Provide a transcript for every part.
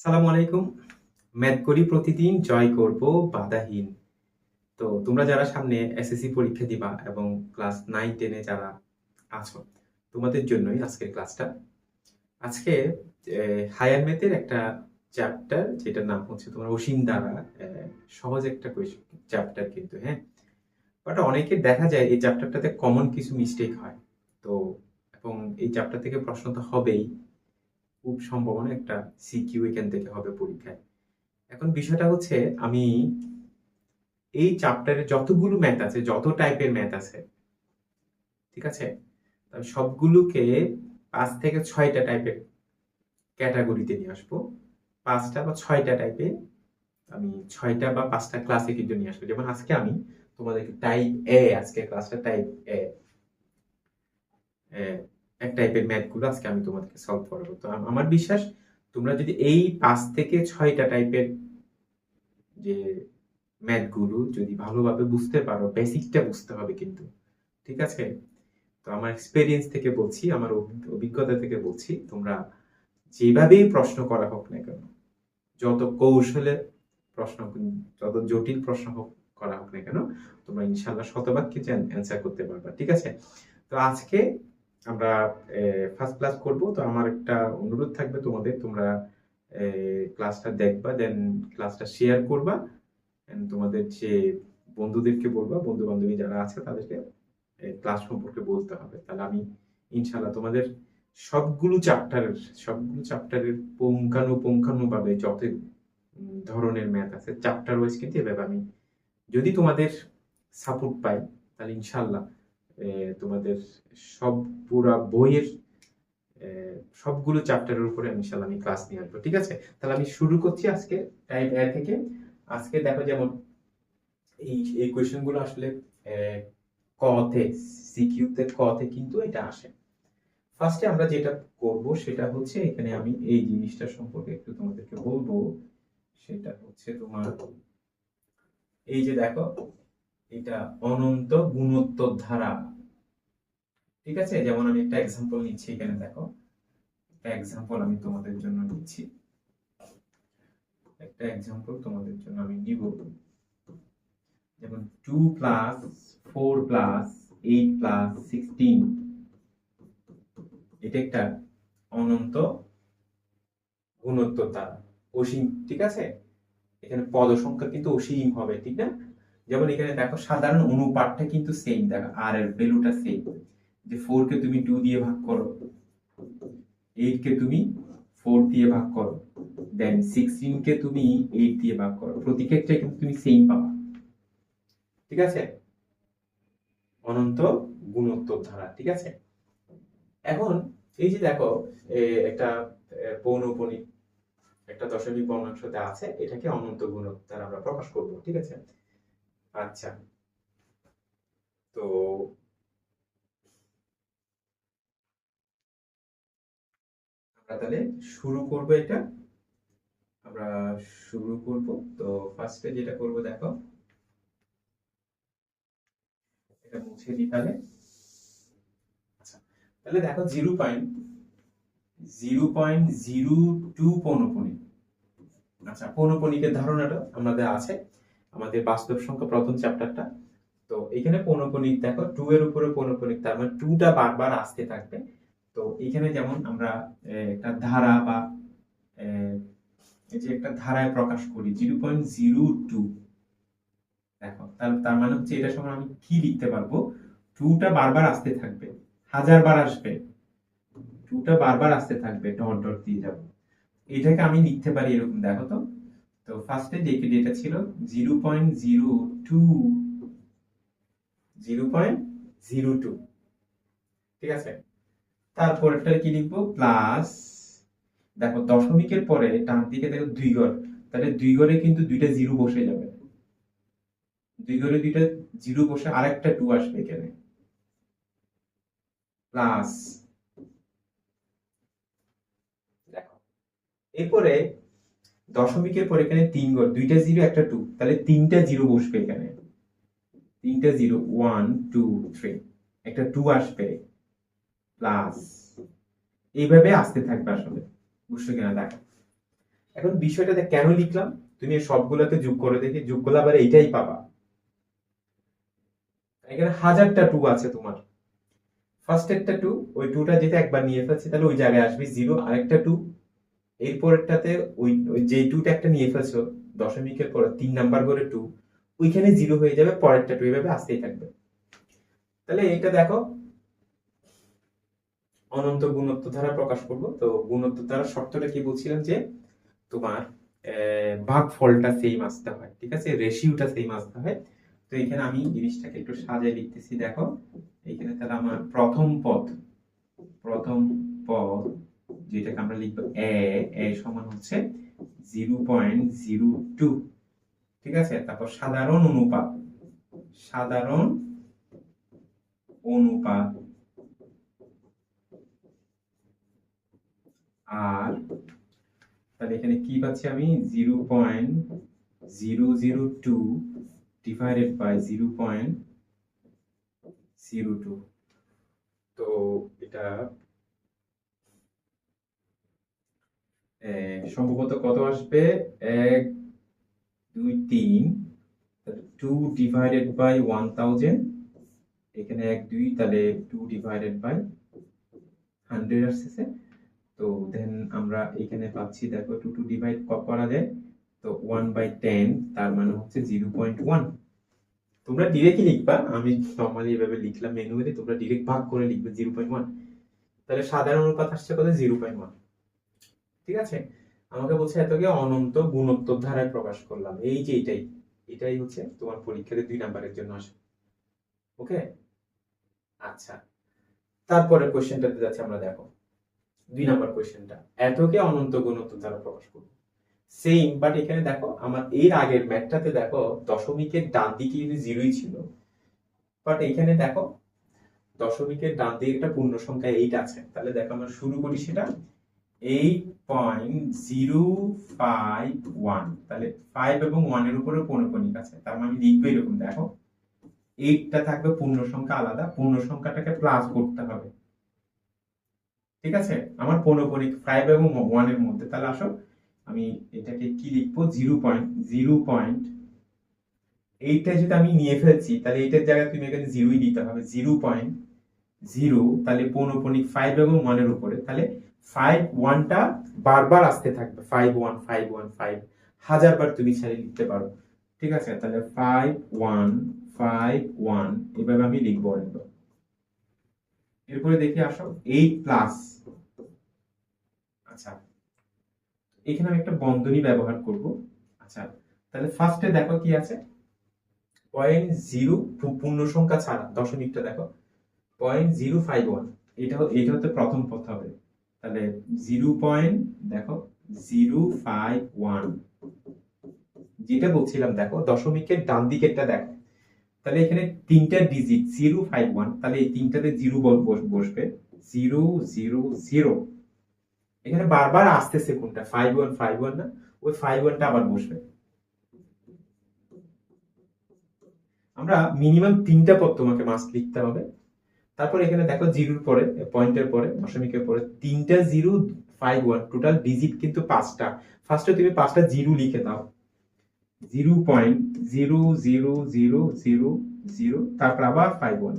আসসালামু আলাইকুম। ম্যাথ করি প্রতিদিন, জয় করব বাধাহীন। তো তোমরা যারা সামনে এসএসসি পরীক্ষা দিবা এবং ক্লাস 9-10 এ যারা আছো, তোমাদের জন্যই আজকের ক্লাসটা। আজকে হায়ার ম্যাথের একটা চ্যাপ্টার যেটার নাম হচ্ছে তোমার অসীম দ্বারা সহজ একটা চ্যাপ্টার কিন্তু, হ্যাঁ? বাট অনেকের দেখা যায় এই চ্যাপ্টারটাতে কমন কিছু মিস্টেক হয়। তো এবং এই চ্যাপ্টার থেকে প্রশ্ন তো হবেই। খুব সম্ভাবনা একটা সিকিউ এখান থেকে হবে পরীক্ষায়। এখন বিষয়টা হচ্ছে আমি এই চ্যাপ্টারে যতগুলো ম্যাথ আছে, যত টাইপের ম্যাথ আছে, ঠিক আছে? আমি সবগুলোকে ৫ থেকে ৬টা টাইপের ক্যাটাগরিতে নিয়ে আসবো। ৫টা বা ৬টা টাইপে আমি ৬টা বা ৫টা ক্লাসে কিন্তু নিয়ে আসবো। যেমন আজকে আমি তোমাদেরকে টাইপ এ, আজকে ক্লাসটা টাইপ এ, এক টাইপের ম্যাথগুলো আজকে আমি তোমাদেরকে সলভ করাবো। তো আমার বিশ্বাস তোমরা যদি এই ৫ থেকে ৬টা টাইপের যে ম্যাথগুলো যদি ভালোভাবে বুঝতে পারো, বেসিকটা বুঝতে হবে কিন্তু, ঠিক আছে? তো আমার এক্সপেরিয়েন্স থেকে বলছি, আমার অভিজ্ঞতা থেকে বলছি, তোমরা যেভাবেই প্রশ্ন করা হোক না কেন, যত কৌশলে প্রশ্ন, যত জটিল প্রশ্ন হোক করা হোক না কেন, তোমরা ইনশাল্লাহ শতভাগ কিছু অ্যান্সার করতে পারবা, ঠিক আছে? তো আজকে আমরা ফার্স্ট ক্লাস করব। তো আমার একটা অনুরোধ থাকবে তোমাদের, তোমরা ক্লাসটা দেখবা, দেন ক্লাসটা শেয়ার করবা, তোমাদের যে বন্ধুদেরকে বলবা, বন্ধু বান্ধবী যারা আছে তাদেরকে ক্লাস সম্পর্কে বলতে হবে। তাহলে আমি ইনশাল্লাহ তোমাদের সবগুলো চ্যাপ্টারের পুঙ্খানুপুঙ্খানুভাবে যত ধরনের ম্যাথ আছে চ্যাপ্টার ওয়াইজ কিন্তু এভাবে আমি, যদি তোমাদের সাপোর্ট পাই, তাহলে ইনশাল্লাহ তোমাদের সব পুরা বইয়ের সবগুলো চ্যাপ্টারের উপরে ইনশাল্লাহ আমি ক্লাস নিয়ে আসবো, ঠিক আছে? তাহলে আমি শুরু করছি আজকে টাইপ এ থেকে। আজকে দেখো, যেমন এই কোয়েশ্চেন গুলো আসলে কতে, সিকিউতে কতে কিন্তু এটা আসে। ফার্স্টে আমরা যেটা করব সেটা হচ্ছে, এখানে আমি এই জিনিসটা সম্পর্কে একটু তোমাদেরকে বলবো। সেটা হচ্ছে তোমার এই যে দেখো, এটা অনন্ত গুণোত্তর ধারা, ঠিক আছে? যেমন আমি একটা এক্সাম্পল নিচ্ছি, এখানে দেখো একটা এক্সাম্পল আমি তোমাদের জন্য নিচ্ছি, একটা এক্সাম্পল তোমাদের জন্য আমি নিব। যেমন 2 প্লাস 4 প্লাস 8 প্লাস 16, এটা একটা অনন্ত গুণোত্তর দ্বারা, অসীম, ঠিক আছে? এখানে পদ সংখ্যা কিন্তু অসীম হবে, ঠিক না? যেমন এখানে দেখো সাধারণ অনুপাতটা কিন্তু সেম, দেখো আর এর ভ্যালুটা সেম। যে 4 কে তুমি 2 দিয়ে ভাগ করো, 8 কে তুমি 4 দিয়ে ভাগ করো, দেন 16 কে তুমি 8 দিয়ে ভাগ করো, প্রতি ক্ষেত্রে কিন্তু তুমি সেম পাবা, ঠিক আছে? অনন্ত গুণোত্তর ধারা, ঠিক আছে? এখন এই যে দেখো, একটা পৌনঃপুনিক, একটা দশমিক ভগ্নাংশ দেওয়া আছে, এটাকে অনন্ত গুণোত্তর দ্বারা আমরা প্রকাশ করব, ঠিক আছে? আচ্ছা, তো আমরা তাহলে শুরু করব এটা, আমরা শুরু করব। তো ফার্স্টে যেটা করব, দেখো এটা মুছে দিই তাহলে। আচ্ছা, তাহলে দেখো 0.002 পৌনঃপুনিক। আচ্ছা, পৌনঃপুনিকের ধারণাটা আমাদের আছে, আমাদের বাস্তব সংখ্যা প্রথম চ্যাপ্টারটা। তো এখানে পৌনঃপুনিক দেখো 2 এর উপরে পৌনঃপুনিক, তার মানে 2টা বারবার আসতে থাকবে। তো এখানে যেমন আমরা একটা ধারা বা এই যে একটা ধারায় প্রকাশ করি 0.02, দেখো তার মানে হচ্ছে এটা সময় আমি কি লিখতে পারবো, 2টা বারবার আসতে থাকবে, 1000 বার আসবে, 2টা বারবার আসতে থাকবে, ডট ডট দিয়ে যাব। এটাকে আমি লিখতে পারি এরকম, দেখো তো। তো ফার্স্টে যেটা ছিল 0.02, 0.02, ঠিক আছে? তারপরটা কি লিখবো, প্লাস, দেখো দশমিকের পরে ডান দিকে দেখো 2 ঘর, তাহলে 2 ঘরে কিন্তু দুইটা জিরো বসে যাবে, 2 ঘরে দুইটা জিরো বসে আরেকটা 2 আসবে এখানে, প্লাস, দেখো এরপরে দশমিকের পরে এখানে 3 ঘর, দুইটা জিরো একটা 2, তাহলে তিনটা জিরো বসবে এখানে, তিনটা জিরো, 1 2 3, একটা 2 আসবে, প্লাস, এইভাবে আসতে থাকবে আসলে, বুঝছো কিনা দেখো। এখন বিষয়টাতে কেন লিখলাম, তুমি সবগুলোকে যোগ করে দেখে যোগ করলে আবার এইটাই পাবা। এখানে হাজারটা টু আছে তোমার, ফার্স্ট একটা টু, ওই টুটা যেটা একবার নিয়ে ফেলছি তাহলে ওই জায়গায় আসবে জিরো, আরেকটা টু, এরপরেরটাতে ওই ওই যে টুটা একটা নিয়ে ফেলছো দশমিকের পরে 3 নাম্বার করে টু, ওইখানে জিরো হয়ে যাবে, পরেরটা টু, এভাবে আসতেই থাকবে। তাহলে এটা দেখো অনন্ত গুণোত্তর দ্বারা প্রকাশ করব। তো গুণোত্তর দ্বারা শর্তটা কি বলছিলাম, যে তোমার ভাগফলটা সেম আসতে হয়, ঠিক আছে, রেশিওটা সেম আসতে হয়। তো এখানে আমি জিনিসটাকে একটু সাজায় লিখতেছি, দেখো এখানে তাহলে আমার প্রথম পদ যেটাকে আমরা লিখবো এ সমান হচ্ছে 0.02, ঠিক আছে। তারপর সাধারণ অনুপাত আর তাহলে এখানে কি পাচ্ছি আমি, 0.002 ডিভাইডেড বাই 0.02। তো এটা সম্ভবত কত আসবে, 1 2 3, 2 ডিভাইডেড বাই 1000, এখানে 1 2, তাহলে 2 ডিভাইডেড বাই 100 আসছে। তো দেন আমরা এখানে পাচ্ছি, দেখো 2 2 ডিভাইড করা যায়, তো 1/10, তার মানে হচ্ছে 0.1। তোমরা ডিরেক্টলি লিখবা, আমি নরমালি এভাবে লিখলাম ম্যানুয়ালি, তোমরা ডিরেক্ট ভাগ করে লিখবে 0.1। তাহলে সাধারণ অনুপাত আসছে কত, 0.1, ঠিক আছে। আমাকে বলছে এতকে অনন্ত গুণোত্তর ধারায় প্রকাশ করলাম, এই যে এটাই হচ্ছে তোমার পরীক্ষাতে 2 নাম্বারের জন্য আসে। ওকে, আচ্ছা, তারপরে কোশ্চেনটাতে যাচ্ছে আমরা, দেখো 2 নাম্বার কোশ্চেনটা, এতকে অনন্ত গুণোত্তর দ্বারা প্রকাশ করব। সেম, বাট এখানে দেখো আমার এর আগের ম্যাথটাতে দেখো দশমিকের ডান দিকে কিন্তু জিরোই ছিল, বাট এখানে দেখো দশমিকের ডান দিকে একটা পূর্ণ সংখ্যা 8 আছে। তাহলে দেখো আমরা শুরু করি সেটা 8.051, তাহলে 5 এবং 1 এর উপরে পৌনঃপুনিক আছে, তার মানে আমি লিখবো এরকম, দেখো 8টা থাকবে পূর্ণ সংখ্যা আলাদা, পূর্ণ সংখ্যাটাকে প্লাস করতে হবে, ঠিক আছে, আমার পৌনঃপুনিক 5 এবং 1 এর মধ্যে। তাহলে আসো আমি এটাকে কি লিখবো, 0.8টা যদি আমি নিয়ে ফেলছি তাহলে এইটার জায়গায় তুমি এখানে জিরোই দিতে হবে, 0.0, তাহলে পৌনঃপুনিক 5 এবং 1 এর উপরে, তাহলে 5 1টা বারবার আসতে থাকবে, 5 1 5 1 5, হাজারবার তুমি ছেড়ে লিখতে পারো, ঠিক আছে। তাহলে 5 1 5 1 এভাবে আমি লিখবো একদম। এরপরে দেখি আসো 8 প্লাস, আচ্ছা এখানে আমি একটা বন্ধনী ব্যবহার করব। আচ্ছা, তাহলে ফার্স্টে দেখো কি আছে, 0.0 পূর্ণ সংখ্যা ছাড়া দশমিকটা দেখো 0.051, এটা হচ্ছে প্রথম পদ হবে। তাহলে 0. দেখো 051, যেটা বলছিলাম দেখো দশমিকের ডান দিকেরটা দেখো, তাহলে এখানে 3টা ডিজিট 051, তাহলে এই 3টাতে 0 বসবে, 000। এখানে বারবার আসতেছে কোনটা, 5151 না, ওই 51টা আবার বসবে। আমরা মিনিমাম 3টা পদ তোমাকে মাস্ট লিখতে হবে। তারপর এখানে দেখো জিরোর পরে, পয়েন্টের পরে, দশমিকের পরে 3টা 051, টোটাল ডিজিট কিন্তু 5টা। ফার্স্টে তুমি 5টা জিরো লিখে দাও, 0.00000, তারপর আবার 51,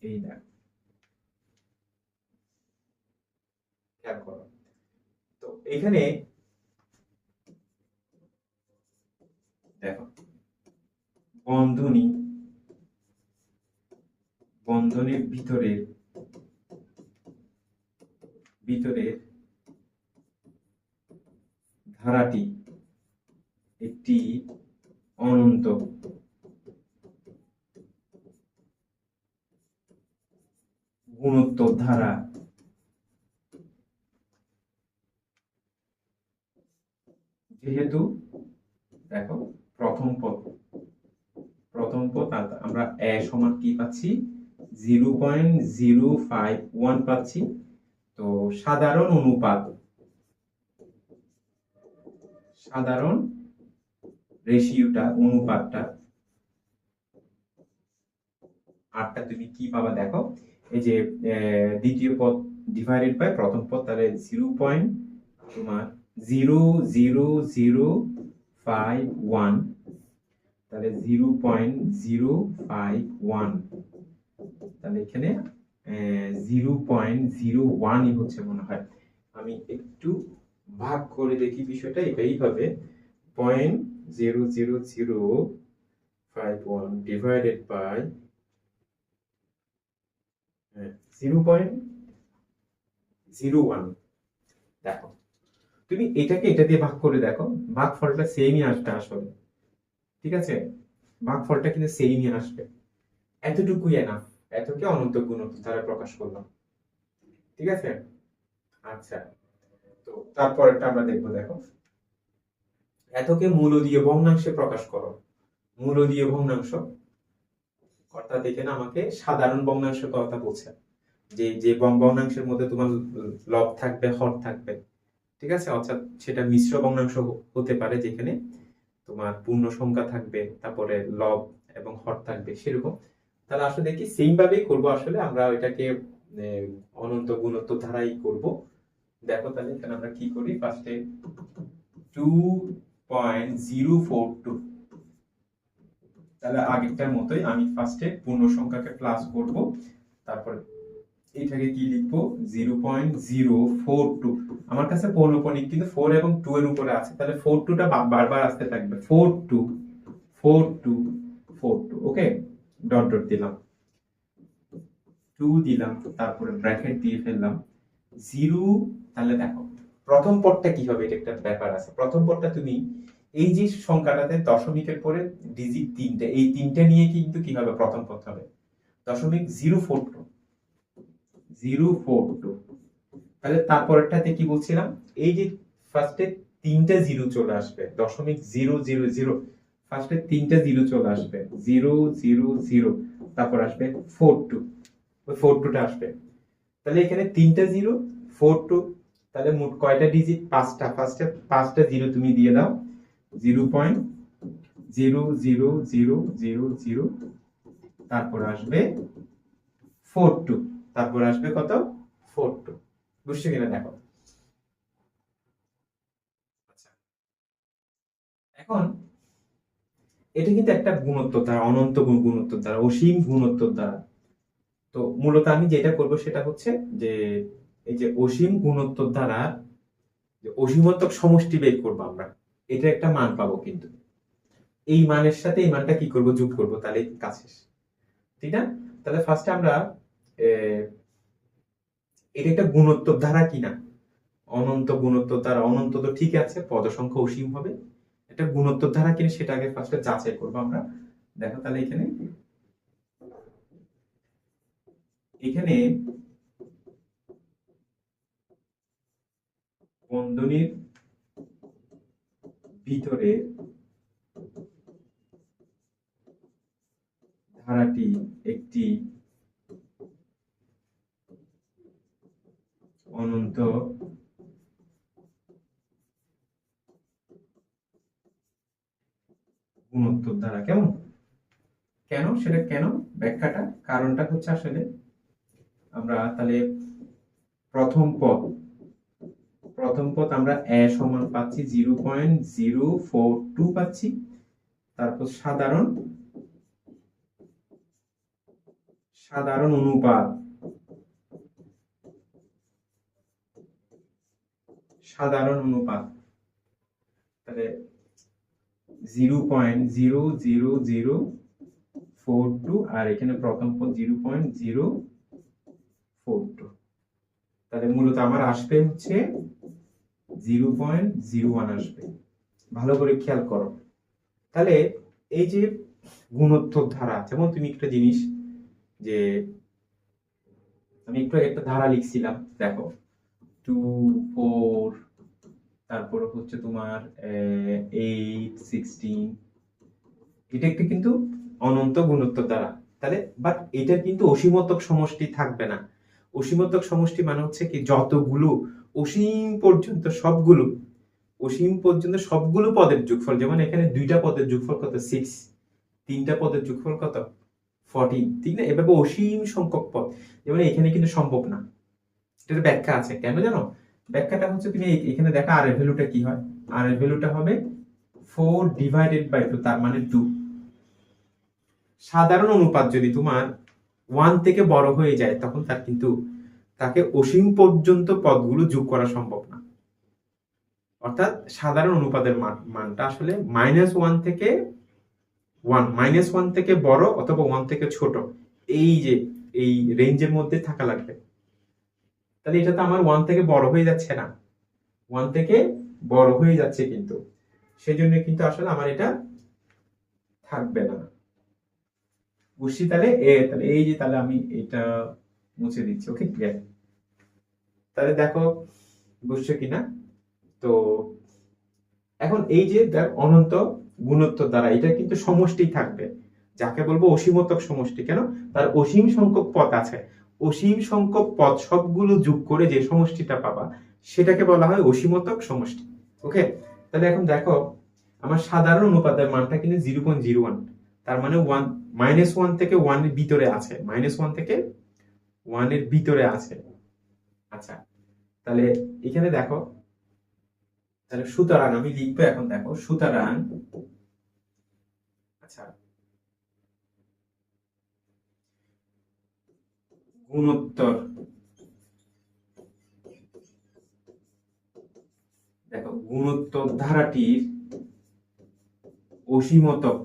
এই দেখো খেয়াল করো। তো এখানে দেখো বন্ধনীর ভিতরের ধারাটি একটি অনন্ত গুণোত্তর ধারা, যেহেতু দেখো প্রথম পদ আমরা এ সমান কি পাচ্ছি, 0.051 পাচ্ছি। তো সাধারণ অনুপাতটা আটটা তুমি কি পাবা, দেখো এই যে দ্বিতীয় পদ ডিভাইডেড বাই প্রথম পদ, তাহলে 0.000051, তাহলে 0.051, তাহলে এখানে 0.01ই হচ্ছে মনে হয়। আমি একটু ভাগ করে দেখি বিষয়টা, এটাই হবে 0.00051 ডিভাইডেড বাই 0.01। দেখো তুমি এটাকে এটা দিয়ে ভাগ করে দেখো, ভাগফলটা সেমই আসবে আসলে, ঠিক আছে? ভাগফলটা কিন্তু সেমই আসবে, এতটুকুই এনাফ, এতকে অনন্ত গুণক দ্বারা প্রকাশ করলাম, ঠিক আছে? আচ্ছা, তো তারপরটা আমরা দেখবো। দেখো, এতকে মূল দিয়ে ভগ্নাংশে প্রকাশ করো। মূল দিয়ে ভগ্নাংশ অর্থাৎ এখানে আমাকে সাধারণ ভগ্নাংশের কথা বলছে, যে যে ভগ্নাংশের মধ্যে তোমার লব থাকবে, হর থাকবে, ঠিক আছে? অর্থাৎ সেটা মিশ্র ভগ্নাংশ হতে পারে, যেখানে তোমার পূর্ণ সংখ্যা থাকবে, তারপরে লব এবং হর থাকবে, সেরকম। তাহলে আসলে দেখি সেম ভাবেই করবো, আসলে আমরা এটাকে অনন্ত গুণোত্তর ধারাই করব। দেখো তাহলে এখানে আমরা কি করি, ফার্স্টে 2.042, তাহলে আগেরটার মতোই আমি ফার্স্টে পূর্ণ সংখ্যাকে প্লাস করব, তারপরে এটাকে কি লিখবো, 0.042। আমার কাছে পৌনঃপুনিক কিন্তু 4 এবং 2 এর উপরে আছে, তাহলে 42টা বারবার আসতে থাকবে, 42 42 42। ওকে, ডট ডট দিলাম, 2 দিলাম, তারপরে ব্র্যাকেট দিয়ে ফেললাম 0। তাহলে দেখো প্রথম পদটা কি হবে, এটা একটা ব্যাপার আছে। প্রথম পদটা তুমি এই যে সংখ্যাটাতে দশমিকের পরে ডিজিট 3টে, এই 3টে নিয়ে কিন্তু কি হবে, প্রথম পদ হবে 0.042। তাহলে তারপরটাতে কি বলছিলাম, এই যে ফার্স্টে 3টে জিরো চলে আসবে, 0.000, ফার্স্টে 3টে জিরো চলে আসবে, 000, তারপর আসবে 42, ওই 42টা আসবে। তাহলে এখানে 3টে জিরো, 42, তাহলে মোট কয়টা ডিজিট, 5টা। ফার্স্টে 5টা জিরো তুমি দিয়ে দাও, 0.00000, তারপর আসবে 42, তারপর আসবে কত, 42। বুঝছো কিনা দেখো। আচ্ছা, এখন এটা কিন্তু একটা গুণোত্তর দ্বারা, অনন্ত গুণোত্তর দ্বারা, অসীম গুণোত্তর দ্বারা। তো মূলত আমি যেটা করব সেটা হচ্ছে যে এই যে অসীম গুণোত্তর দ্বারা যে অসীমত্বক সমষ্টি বের করবো আমরা, এটা একটা মান পাবো, কিন্তু এই মানের সাথে এই মানটা কি করব, যোগ করব, তাহলে কাজ শেষ, ঠিক না? তাহলে ফার্স্টে আমরা এটা একটা গুণোত্তর ধারা কিনা, অনন্ত গুণোত্তর দ্বারা, অনন্ত তো ঠিক আছে, পদ সংখ্যা অসীম হবে, এটা গুণোত্তর ধারা কিনা সেটা আগে ফার্স্টে যাচাই করবো আমরা। দেখো তাহলে এখানে এখানে বন্ধনীর ভিতরে ধারাটি একটি অনন্ত গুণোত্তর ধারা। কেমন, কেন সেটা, কেন ব্যাখ্যাটা, কারণটা হচ্ছে আসলে আমরা তাহলে প্রথম পদ আমরা এ সমান পাচ্ছি 0.042 পাচ্ছি, তারপর সাধারণ অনুপাত, তাহলে 0.00042, আর এখানে প্রথম পদ 0.042, তাহলে মূলত আমার আসবে হচ্ছে 0.01 আসবে। ভালো করে খেয়াল করো। তাহলে এই যে গুণোত্তর ধারা, যেমন তুমি একটা জিনিস, যে আমি একটু একটা ধারা লিখছিলাম, দেখো 2 4, তারপর হচ্ছে তোমার 8 16, এটা একটা কিন্তু অনন্ত গুণোত্তর ধারা। তাহলে বাট এটার কিন্তু অসীমত্বক সমষ্টি থাকবে না। অসীমত্বক সমষ্টি মানে হচ্ছে কি, যতগুলো অসীম পর্যন্ত সবগুলো পদের যোগফল, যেমন এখানে 2টা পদের যোগফল কত, 6, 3টা পদের যোগফল কত, 14, ঠিক না? এভাবে অসীম সংখ্যক পদ, যেমন এখানে কিন্তু সম্ভব না, এটার ব্যাখ্যা আছে, কেন জানো? ব্যাখ্যাটা হচ্ছে তুমি এখানে দেখো আর এর ভ্যালুটা কি হয়, আর এর ভ্যালুটা হবে 4 ডিভাইডেড বাই 2, তার মানে 2। সাধারণ অনুপাত যদি তোমার 1 থেকে বড় হয়ে যায় তখন তার কিন্তু তাকে অসীম পর্যন্ত পদগুলো যোগ করা সম্ভব না। অর্থাৎ সাধারণ অনুপাতের মানটা আসলে -1 থেকে 1, -1 থেকে বড় অথবা 1 থেকে ছোট, এই যে এই রেঞ্জের মধ্যে থাকা লাগবে। তাহলে এটা তো আমার 1 থেকে বড় হয়ে যাচ্ছে না, 1 থেকে বড় হয়ে যাচ্ছে কিন্তু, সেই জন্য কিন্তু আসলে আমার এটা থাকবে না। বুঝছি? তাহলে তাহলে এই যে, তাহলে আমি এটা মুছে দিচ্ছি। ওকে, ক্লিয়ার? তাহলে দেখো বুঝছো কিনা? তো এখন এই যে অনন্ত গুণোত্তর দ্বারা এটা কিন্তু সমষ্টি থাকবে, যাকে বলবো অসীমতক সমষ্টি। কেন? তার অসীম সংখ্যক পদ আছে, অসীম সংখ্যক পদ সবগুলো যোগ করে যে সমষ্টিটা পাবা সেটাকে বলা হয় অসীমতক সমষ্টি। ওকে, তাহলে এখন দেখো আমার সাধারণ অনুপাতের মানটা কিন্তু 0.01, তার মানে -1 থেকে 1 এর ভিতরে আছে, -1 থেকে 1 এর ভিতরে আছে। আচ্ছা, তাহলে এখানে দেখো, তাহলে সুতরাং আমি লিখবো এখন, দেখো সুতরাং, আচ্ছা, গুণোত্তর, দেখো গুণোত্তর ধারাটির অসীমতক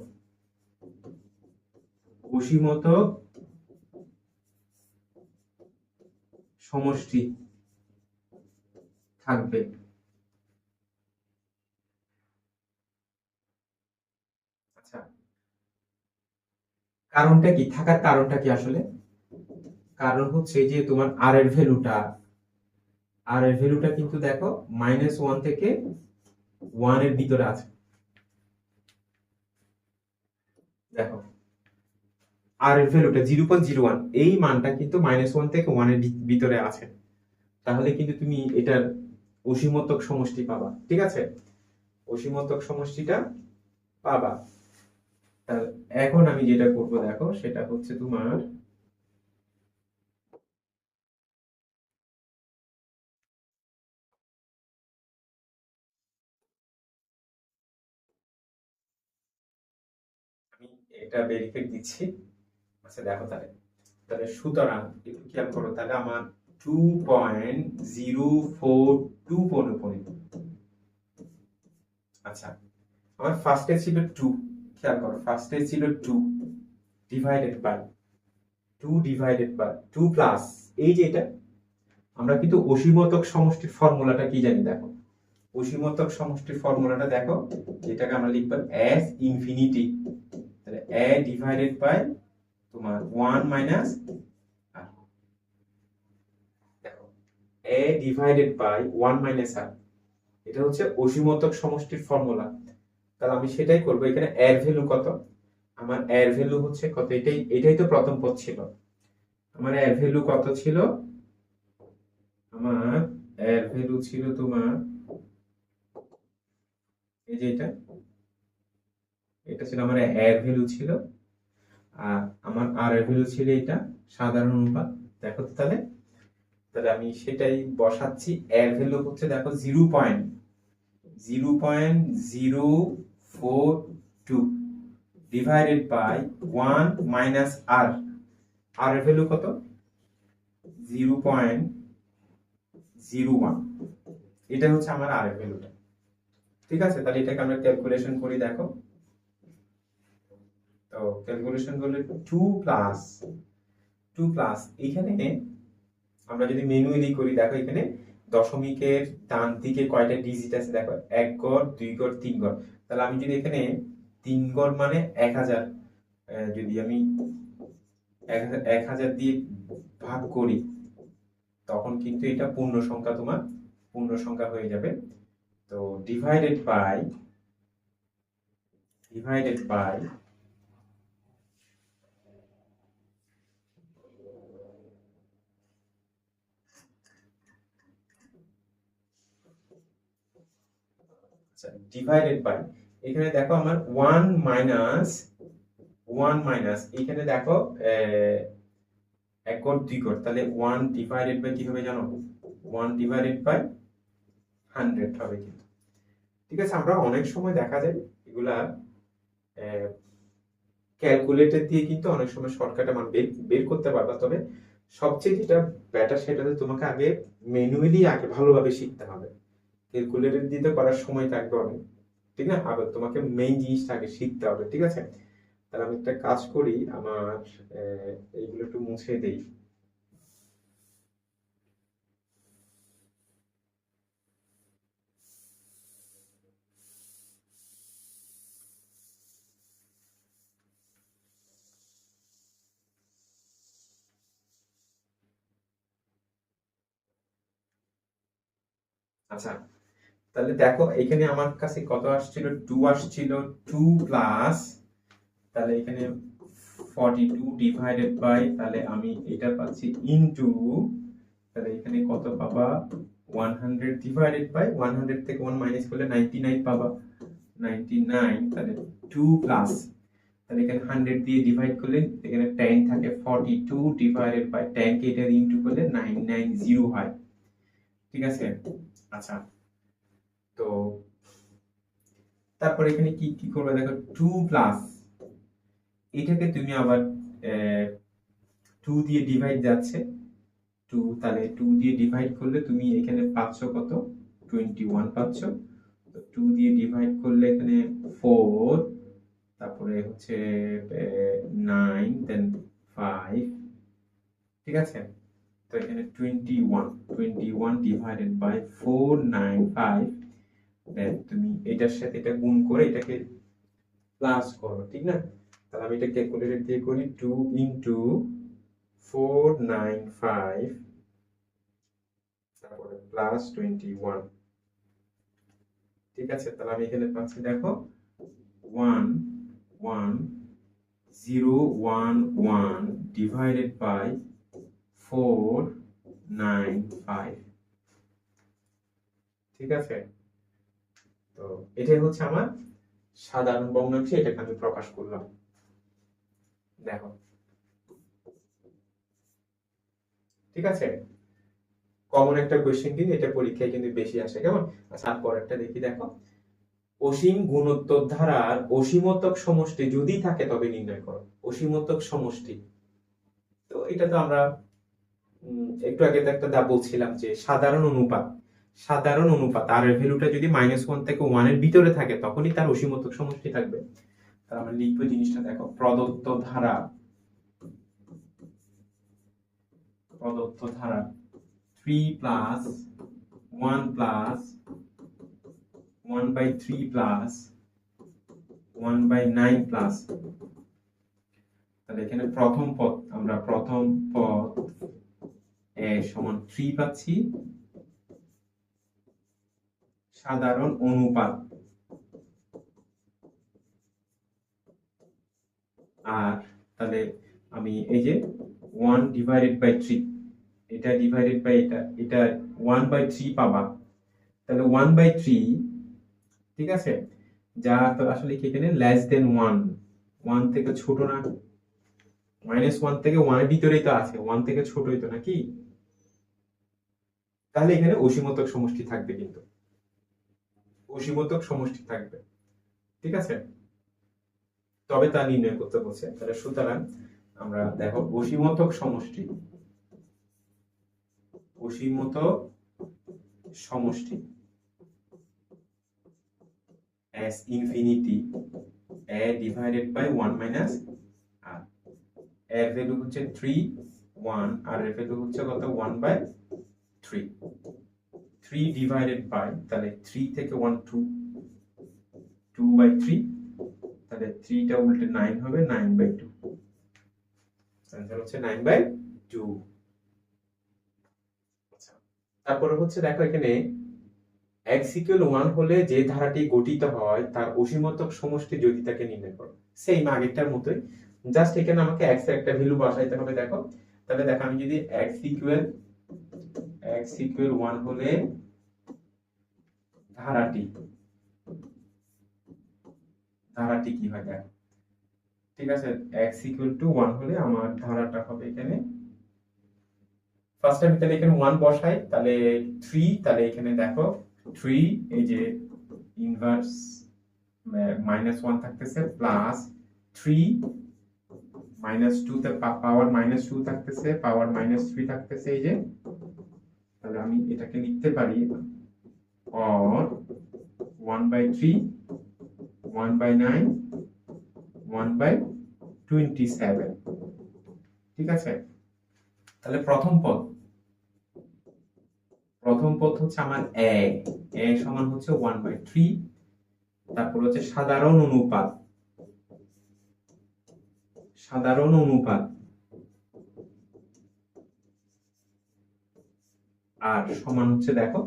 সমষ্টি থাকবে। আচ্ছা, কারণটা কি, থাকার কারণটা কি আসলে? কারণ হচ্ছে যে তোমার আর এর ভ্যালুটা কিন্তু দেখো -1 থেকে 1 এর ভিতরে আছে। দেখো আর এর ভ্যালুটা 0.01, এই মানটা কিন্তু -1 থেকে 1 এর ভিতরে আছে, তাহলে কিন্তু তুমি এটার অসীমতক সমষ্টি পাবা। ঠিক আছে, অসীমতক সমষ্টিটা পাবা। এখন আমি যেটা করব দেখো, সেটা হচ্ছে তোমার আমি এটা ভেরিফাই দিচ্ছি। আচ্ছা দেখো, তাহলে তাহলে সুতরাং একটু খেয়াল করো, তাহলে আমার 2.042 পৌনে। আচ্ছা, আমার ফার্স্টে ছিল 2, খেয়াল করো ফার্স্টে ছিল 2 ডিভাইডেড বাই 2 প্লাস এই যে এটা, আমরা কিন্তু অসীমতক সমষ্টির ফর্মুলাটা কি জানি? দেখো অসীমতক সমষ্টির ফর্মুলাটা দেখো, যেটাকে আমরা লিখব as ইনফিনিটি, তাহলে a ডিভাইডেড বাই তোমার 1 মাইনাস r, দেখো a divided by 1 minus r, এটা হচ্ছে অসীমতক সমষ্টির ফর্মুলা। তাহলে আমি সেটাই করব। এখানে এর ভ্যালু কত? আমার এর ভ্যালু হচ্ছে কত? এটাই তো প্রথম পদ ছিল। আমার এর ভ্যালু কত ছিল? আমার এর ভ্যালু ছিল তোমার এই যে এটা ছিল আমার এর ভ্যালু ছিল, আর আমার আর এর ভ্যালু ছিল এটা, সাধারণ অনুপাত। দেখো তো, তাহলে তাহলে আমি সেটাই বসাচ্ছি। এর ভ্যালু হচ্ছে দেখো 0.042 ডিভাইডেড বাই 1 মাইনাস আর, আর এর ভ্যালু কত? 0.01, এটা হচ্ছে আমার আর এর ভ্যালুটা। ঠিক আছে, তাহলে এটাকে আমরা ক্যালকুলেশন করি। দেখো তো ক্যালকুলেশন করলে 2 প্লাস এখানে আমরা যদি ম্যানুয়ালি করি, দেখো এখানে দশমিকের ডান দিকে কয়টা ডিজিট আছে? দেখো 1 গড়, 2 গড়, 3 গড়। তাহলে আমি যদি এখানে 3 গড় মানে 1000, যদি আমি 1000 দিয়ে ভাগ করি, তখন কিন্তু এটা পূর্ণ সংখ্যা, তোমার পূর্ণ সংখ্যা হয়ে যাবে। তো ডিভাইডেড বাই ডিভাইডেড বাই, এখানে দেখো আমার 1 মাইনাস এখানে দেখো 1 গড় 2 গড়, তাহলে 1 ডিভাইডেড বাই কি হবে জানো? 1/100 হবে কিন্তু। ঠিক আছে, আমরা অনেক সময় দেখা যায় এগুলা ক্যালকুলেটর দিয়ে কিন্তু অনেক সময় শর্টকাটে মান বের করতে পারবা, তবে সবচেয়ে যেটা বেটার সেটা হচ্ছে তোমাকে আগে ম্যানুয়ালি আগে ভালোভাবে শিখতে হবে। ক্যালকুলেটর দিয়ে তো করার সময় থাকবে অনেক, ঠিক না? আবার তোমাকে মেইন জিনিসটা আগে শিখতে হবে, ঠিক আছে? তাহলে আমি একটা কাজ করি, আমার এইগুলো একটু মুছে দেই। আচ্ছা, তাহলে দেখো এখানে আমার কাছে কত আসছিল, 2 আসছিল। 2 প্লাস, তাহলে এখানে 42 ডিভাইডেড বাই, তাহলে আমি এটা পাচ্ছি ইনটু, তাহলে এখানে কত পাবা, 100 ডিভাইডেড বাই 100 থেকে 1 মাইনাস করলে 99 পাবা, 99। তাহলে 2 প্লাস, তাহলে এখানে 100 দিয়ে ডিভাইড করলে এখানে 10 থাকে, 42 ডিভাইডেড বাই 10 কে এটা ইনটু করলে 990 হয়, ঠিক আছে? আচ্ছা, তো তারপর এখানে কি কি করবে দেখো, 2 প্লাস, এটাকে তুমি আবার 2 দিয়ে ডিভাইড যাচ্ছে, 2, তাহলে 2 দিয়ে ডিভাইড করলে তুমি এখানে পাচ্ছ কত, 21 পাচ্ছ। তো 2 দিয়ে ডিভাইড করলে এখানে 4, তারপরে হচ্ছে 9, দেন 5, ঠিক আছে? তো এখানে 21 ডিভাইডেড বাই 495, দেন তুমি এটার সাথে এটা গুণ করে এটাকে প্লাস করো, ঠিক না? তাহলে আমি এটা ক্যালকুলেটর দিয়ে করি, 2 ইনটু 495, তারপরে প্লাস 21, ঠিক আছে? তাহলে আমি এখানে পাচ্ছি দেখো 1 1 0 1 1 ডিভাইডেড বাই 495, ঠিক আছে? তো এটাই হচ্ছে আমার সাধারণ ভগ্নাংশ, এটাকে আমি প্রকাশ করলাম। দেখো, ঠিক আছে? কমন একটা কোয়েশ্চেন কিন্তু এটা পরীক্ষায় কিন্তু বেশি আসে, কেমন? আচ্ছা, পরেরটা দেখি, দেখো, অসীম গুণোত্তর ধারার অসীমতক সমষ্টি যদি থাকে তবে নির্ণয় করো। অসীমতক সমষ্টি, তো এটা তো আমরা একটু আগে তো একটা বলছিলাম যে সাধারণ অনুপাত, সাধারণ অনুপাত আর এর ভ্যালুটা যদি -1 থেকে 1 এর ভিতরে থাকে তখনই তার অসীমতক সমষ্টি থাকবে। তাহলে আমরা লিখবো জিনিসটা, দেখো, প্রদত্ত ধারা, প্রদত্ত ধারা 3 প্লাস 1 প্লাস 1/3 প্লাস 1/9 প্লাস, তাহলে এখানে প্রথম পদ, আমরা প্রথম পদ এ সমান 3 পাচ্ছি, সাধারণ অনুপাত, আর তাহলে আমি এই যে 1 ডিভাইডেড বাই 3, এটা ডিভাইডেড বাই এটা, এটা 1/3 পাবা, তাহলে 1/3, ঠিক আছে? যা তো আসলে কি এখানে লেস দেন 1, 1 থেকে ছোট না, -1 থেকে 1 এর ভিতরেই তো আছে, 1 থেকে ছোটই তো নাকি? তাহলে এখানে অসীমতক সমষ্টি থাকবে, কিন্তু অসীমতক সমষ্টি থাকবে, ঠিক আছে? তবে তা নির্ণয় করতে বলছে। তাহলে সুতরাং আমরা দেখো অসীমতক সমষ্টি, অসীমতক সমষ্টি as infinity a divided by 1 minus r, এর ভ্যালু হচ্ছে 3 1, আর এর ভ্যালু হচ্ছে কত, 1/3, 3 ডিভাইডেড বাই, তাহলে 3 থেকে 1 2, 2/3, তাহলে 3 টা উল্টে 9 হবে, 9/2, आंसर হচ্ছে 9/2। আচ্ছা, তারপরে হচ্ছে দেখো এখানে x = 1 হলে যে ধারাটি গঠিত হয় তার অসীমতক সমষ্টি যদি তাকে নির্ণয় করো। সেম আগেরটার মতোই, জাস্ট এখানে আমাকে x এর একটা ভ্যালু বসাইতে হবে। দেখো, তাহলে দেখো আমি যদি x = 1 হলে ধারাটি কি হয় দেখো, ঠিক আছে? x = 1 হলে আমার ধারাটা হবে এখানে ফার্স্ট আমি তাহলে এখানে 1 বসাই, তাহলে 3, তাহলে এখানে দেখো 3, এই যে ইনভার্স -1 থাকতেছে, প্লাস 3 -2 তে পাওয়ার -2 থাকতেছে, পাওয়ার -3 থাকতেছে, এই যে। তাহলে আমি এটাকে লিখতে পারি or 1/3 1/9 1/27, ঠিক আছে। তাহলে প্রথম পদ হচ্ছে আমার a সমান হচ্ছে 1/3, তারপর হচ্ছে সাধারণ অনুপাত আর সমান হচ্ছে, দেখো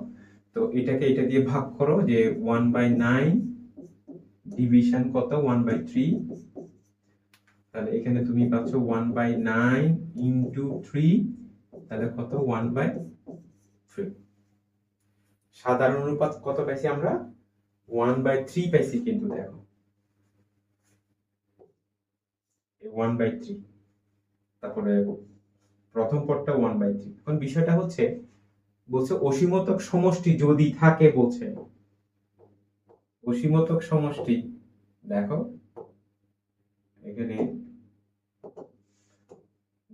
তো এটাকে এটা দিয়ে ভাগ করো, যে 1/9 ডিভিশন কত 1/3, তাহলে এখানে তুমি পাচ্ছ 1/9 ইন্টু 3, তাহলে কত 1/3। সাধারণ অনুপাত কত পাইছি আমরা 1/3 পাইছি, কিন্তু দেখো 1/3, তারপরে প্রথম পদটা 1/3। এখন বিষয়টা হচ্ছে বলছে অসীমতক সমষ্টি যদি থাকে, বলছে অসীমতক সমষ্টি, দেখো এখানে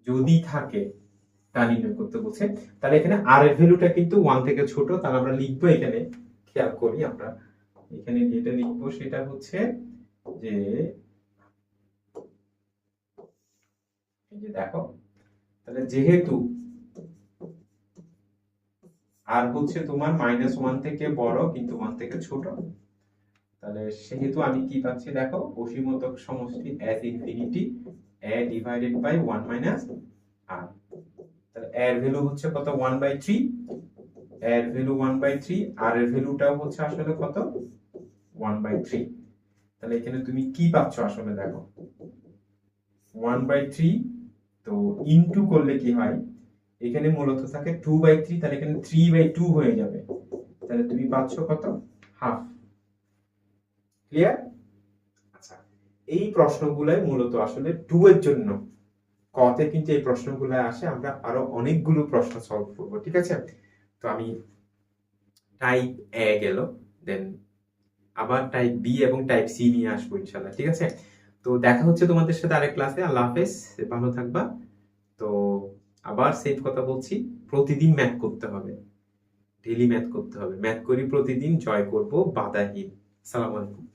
যদি থাকে তা নির্ণয় করতে বলছে। তাহলে এখানে আর এর ভ্যালুটা কিন্তু 1 থেকে ছোট, তাহলে আমরা লিখবো, এখানে খেয়াল করি আমরা, এখানে যেটা লিখবো সেটা হচ্ছে যে এই যে দেখো, তাহলে যেহেতু আর হচ্ছে তোমার -1 থেকে বড় কিন্তু 1 থেকে ছোট, তাহলে সেহেতু আমি কি পাচ্ছি, দেখো অসীমতক সমষ্টি as infinity a divided by 1 minus r। তাহলে a এর ভ্যালু হচ্ছে কত 1/3, a এর ভ্যালু 1/3, r এর ভ্যালুটাও হচ্ছে আসলে কত 1/3। তাহলে এখানে তুমি কি পাচ্ছ আসলে, দেখো 1/3, তো ইনটু করলে কি হয়, এখানে মূলত থাকে 2/3, তাহলে এখানে 3/2 হয়ে যাবে, তাহলে তুমি পাচ্ছ কত হাফ। ক্লিয়ার? আচ্ছা, এই প্রশ্নগুলাই মূলত আসলে 2 এর জন্য, কতে কিন্তু এই প্রশ্নগুলো আসে, আমরা আরো অনেকগুলো প্রশ্ন সলভ করব, ঠিক আছে। তো আমি টাইপ এ গেল, দেন আবার টাইপ বি এবং টাইপ সি নিয়ে আসবো ইনশাআল্লাহ, ঠিক আছে। তো দেখা হচ্ছে তোমাদের সাথে আরেক ক্লাসে। আল্লাহ হাফেজ, ভালো থাকবা। তো আবার সেম কথা বলছি, প্রতিদিন ম্যাথ করতে হবে, ডেইলি ম্যাথ করতে হবে। ম্যাথ করি প্রতিদিন, জয় করব বাধাহীন। আসসালামু আলাইকুম।